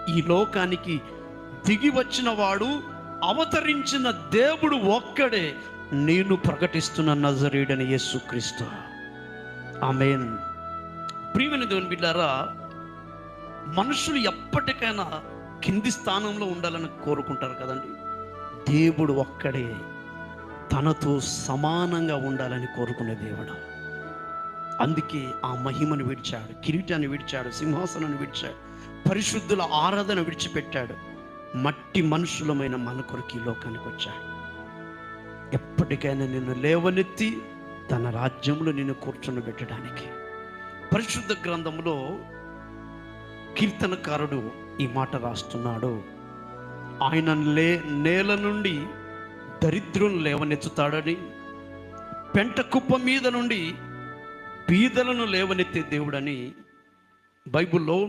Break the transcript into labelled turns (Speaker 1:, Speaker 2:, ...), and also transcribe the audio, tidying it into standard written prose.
Speaker 1: ఈ లోకానికి దిగి వచ్చిన వాడు, అవతరించిన దేవుడు ఒక్కడే, నేను ప్రకటిస్తున్న నజరేయుడైన యేసుక్రీస్తు. ఆమేన్. ప్రియమైన దేవుని బిడ్డారా, మనుషులు ఎప్పటికైనా కింది స్థానంలో ఉండాలని కోరుకుంటారు కదండి. దేవుడు ఒక్కడే తనతో సమానంగా ఉండాలని కోరుకునే దేవుడు. అందుకే ఆ మహిమను విడిచాడు, కిరీటాన్ని విడిచాడు, సింహాసనాన్ని విడిచాడు, పరిశుద్ధుల ఆరాధన విడిచిపెట్టాడు. మట్టి మనుషులమైన మన కొరకు ఈ లోకానికి వచ్చాడు. ఎప్పటికైనా నిన్ను లేవనెత్తి తన రాజ్యంలో నిన్ను కూర్చొని. పరిశుద్ధ గ్రంథంలో కీర్తనకారుడు ఈ మాట రాస్తున్నాడు. ఆయన నేల నుండి దరిద్రులను లేవనెత్తుతాడని, పెంట కుప్ప మీద నుండి బీదలను లేవనెత్తే దేవుడని బైబిల్లో